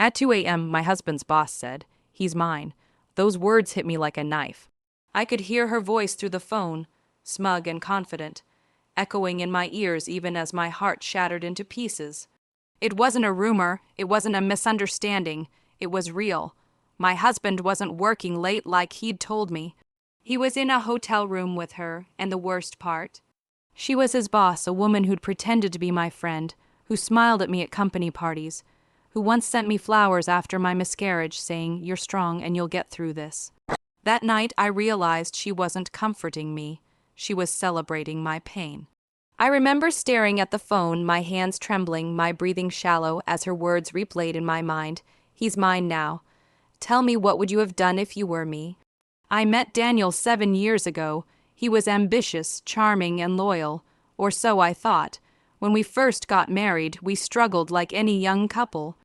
At 2 a.m., my husband's boss said, "He's mine." Those words hit me like a knife. I could hear her voice through the phone, smug and confident, echoing in my ears even as my heart shattered into pieces. It wasn't a rumor, it wasn't a misunderstanding, it was real. My husband wasn't working late like he'd told me. He was in a hotel room with her, and the worst part, she was his boss, a woman who'd pretended to be my friend, who smiled at me at company parties, who once sent me flowers after my miscarriage saying, "You're strong and you'll get through this." That night I realized she wasn't comforting me, she was celebrating my pain. I remember staring at the phone, my hands trembling, my breathing shallow as her words replayed in my mind. "He's mine now. Tell me, what would you have done if you were me?" I met Daniel 7 years ago. He was ambitious, charming, and loyal, or so I thought. When we first got married, we struggled like any young couple.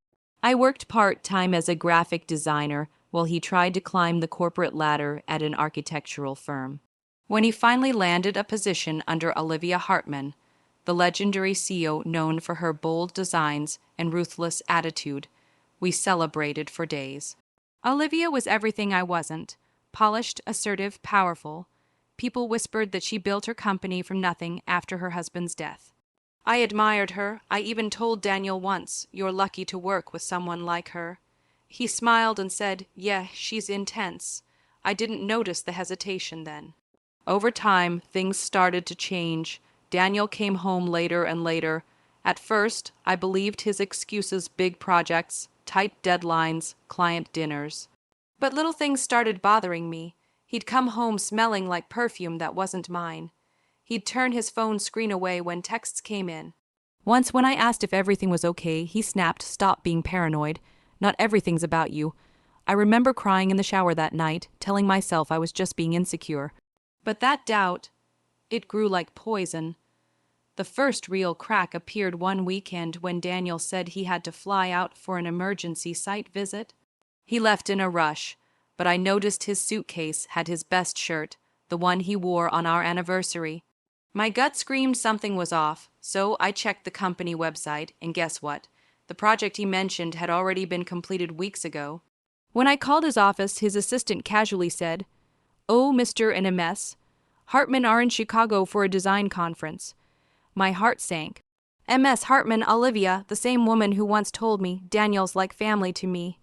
I worked part-time as a graphic designer while he tried to climb the corporate ladder at an architectural firm. When he finally landed a position under Olivia Hartman, the legendary CEO known for her bold designs and ruthless attitude, we celebrated for days. Olivia was everything I wasn't: polished, assertive, powerful. People whispered that she built her company from nothing after her husband's death. I admired her. I even told Daniel once, "You're lucky to work with someone like her." He smiled and said, "Yeah, she's intense." I didn't notice the hesitation then. Over time, things started to change. Daniel came home later and later. At first, I believed his excuses: big projects, tight deadlines, client dinners. But little things started bothering me. He'd come home smelling like perfume that wasn't mine. He'd turn his phone screen away when texts came in. Once, when I asked if everything was okay, he snapped, "Stop being paranoid. Not everything's about you." I remember crying in the shower that night, telling myself I was just being insecure. But that doubt, it grew like poison. The first real crack appeared one weekend when Daniel said he had to fly out for an emergency site visit. He left in a rush, but I noticed his suitcase had his best shirt, the one he wore on our anniversary. My gut screamed something was off, so I checked the company website, and guess what? The project he mentioned had already been completed weeks ago. When I called his office, his assistant casually said, "Oh, Mr. and MS, Hartman are in Chicago for a design conference." My heart sank. MS Hartman, Olivia, the same woman who once told me, "Daniel's like family to me."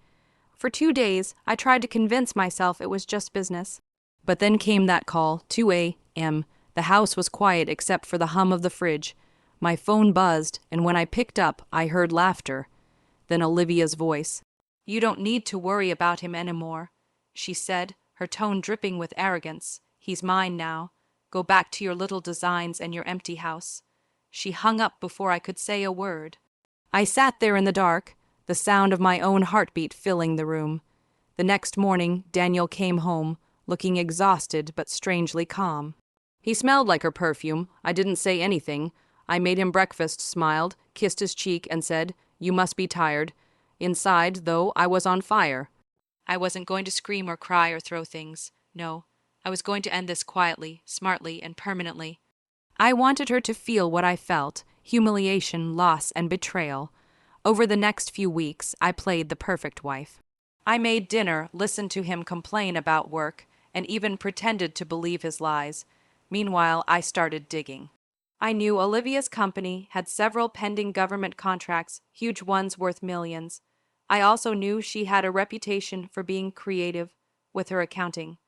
For 2 days, I tried to convince myself it was just business. But then came that call, 2 a.m. The house was quiet except for the hum of the fridge. My phone buzzed, and when I picked up, I heard laughter. Then Olivia's voice. "You don't need to worry about him anymore," she said, her tone dripping with arrogance. "He's mine now. Go back to your little designs and your empty house." She hung up before I could say a word. I sat there in the dark, the sound of my own heartbeat filling the room. The next morning, Daniel came home, looking exhausted but strangely calm. He smelled like her perfume. I didn't say anything. I made him breakfast, smiled, kissed his cheek, and said, "You must be tired." Inside, though, I was on fire. I wasn't going to scream or cry or throw things. No, I was going to end this quietly, smartly, and permanently. I wanted her to feel what I felt: humiliation, loss, and betrayal. Over the next few weeks, I played the perfect wife. I made dinner, listened to him complain about work, and even pretended to believe his lies. Meanwhile, I started digging. I knew Olivia's company had several pending government contracts, huge ones worth millions. I also knew she had a reputation for being creative with her accounting.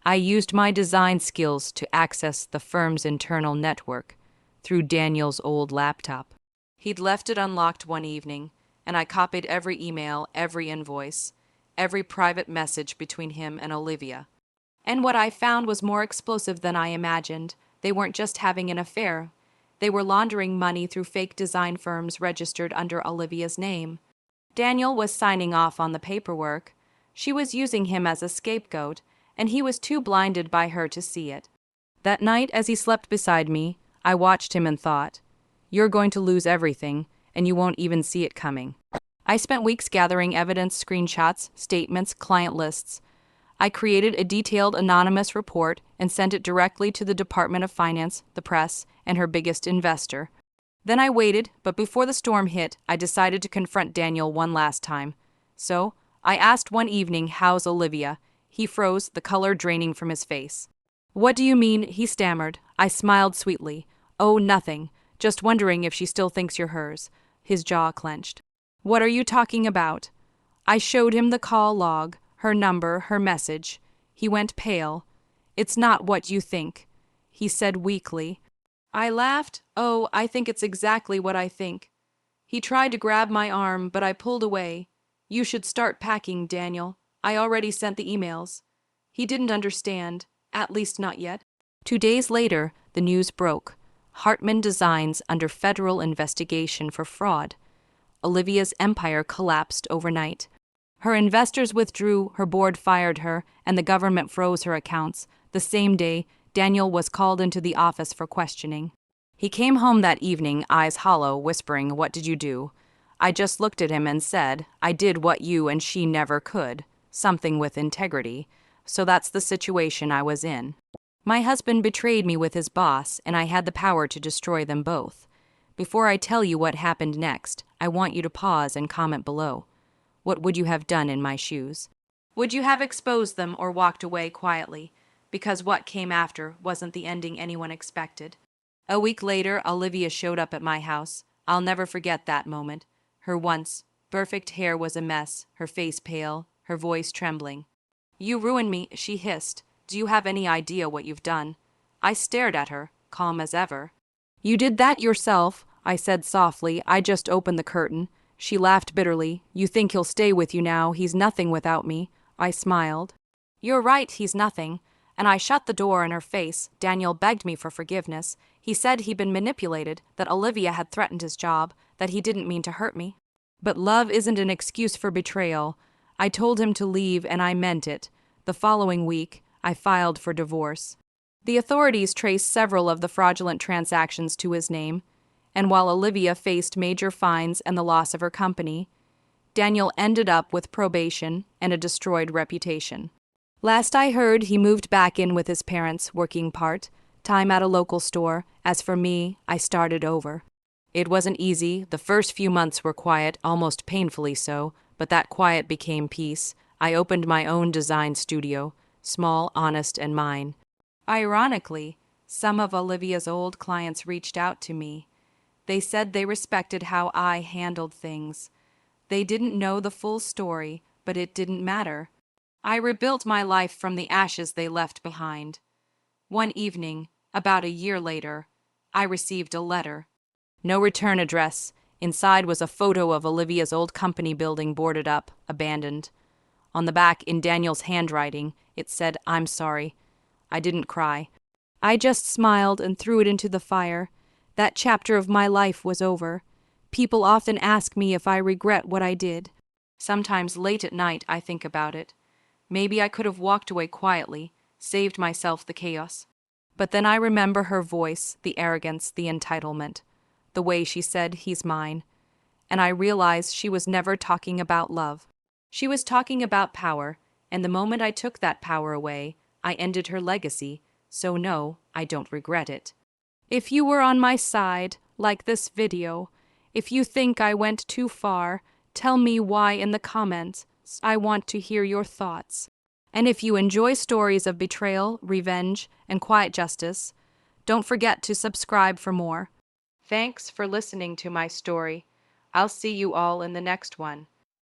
I used my design skills to access the firm's internal network through Daniel's old laptop. He'd left it unlocked one evening, and I copied every email, every invoice, every private message between him and Olivia. And what I found was more explosive than I imagined. They weren't just having an affair. They were laundering money through fake design firms registered under Olivia's name. Daniel was signing off on the paperwork. She was using him as a scapegoat, and he was too blinded by her to see it. That night, as he slept beside me, I watched him and thought, "You're going to lose everything, and you won't even see it coming." I spent weeks gathering evidence, screenshots, statements, client lists. I created a detailed anonymous report and sent it directly to the Department of Finance, the press, and her biggest investor. Then I waited, but before the storm hit, I decided to confront Daniel one last time. So, I asked one evening, "How's Olivia?" He froze, the color draining from his face. "What do you mean?" he stammered. I smiled sweetly. "Oh, nothing. Just wondering if she still thinks you're hers." His jaw clenched. "What are you talking about?" I showed him the call log, her number, her message. He went pale. "It's not what you think," he said weakly. I laughed. "Oh, I think it's exactly what I think." He tried to grab my arm, but I pulled away. "You should start packing, Daniel. I already sent the emails." He didn't understand, at least not yet. 2 days later, the news broke. Hartman Designs under federal investigation for fraud. Olivia's empire collapsed overnight. Her investors withdrew, her board fired her, and the government froze her accounts. The same day, Daniel was called into the office for questioning. He came home that evening, eyes hollow, whispering, "What did you do?" I just looked at him and said, "I did what you and she never could. Something with integrity." So that's the situation I was in. My husband betrayed me with his boss, and I had the power to destroy them both. Before I tell you what happened next, I want you to pause and comment below. What would you have done in my shoes? Would you have exposed them or walked away quietly? Because what came after wasn't the ending anyone expected. A week later, Olivia showed up at my house. I'll never forget that moment. Her once perfect hair was a mess, her face pale, her voice trembling. "You ruined me," she hissed. "Do you have any idea what you've done?" I stared at her, calm as ever. "You did that yourself," I said softly. "I just opened the curtain." She laughed bitterly. "You think he'll stay with you now? He's nothing without me." I smiled. "You're right, he's nothing." And I shut the door in her face. Daniel begged me for forgiveness. He said he'd been manipulated, that Olivia had threatened his job, that he didn't mean to hurt me. But love isn't an excuse for betrayal. I told him to leave, and I meant it. The following week, I filed for divorce. The authorities traced several of the fraudulent transactions to his name, and while Olivia faced major fines and the loss of her company, Daniel ended up with probation and a destroyed reputation. Last I heard, he moved back in with his parents, working part-time at a local store. As for me, I started over. It wasn't easy. The first few months were quiet, almost painfully so, but that quiet became peace. I opened my own design studio, small, honest, and mine. Ironically, some of Olivia's old clients reached out to me. They said they respected how I handled things. They didn't know the full story, but it didn't matter. I rebuilt my life from the ashes they left behind. One evening, about a year later, I received a letter. No return address. Inside was a photo of Olivia's old company building boarded up, abandoned. On the back, in Daniel's handwriting, it said, "I'm sorry." I didn't cry. I just smiled and threw it into the fire. That chapter of my life was over. People often ask me if I regret what I did. Sometimes late at night I think about it. Maybe I could have walked away quietly, saved myself the chaos. But then I remember her voice, the arrogance, the entitlement, the way she said, "He's mine." And I realized she was never talking about love. She was talking about power, and the moment I took that power away, I ended her legacy, so no, I don't regret it. If you were on my side, like this video, if you think I went too far, tell me why in the comments. I want to hear your thoughts. And if you enjoy stories of betrayal, revenge, and quiet justice, don't forget to subscribe for more. Thanks for listening to my story. I'll see you all in the next one.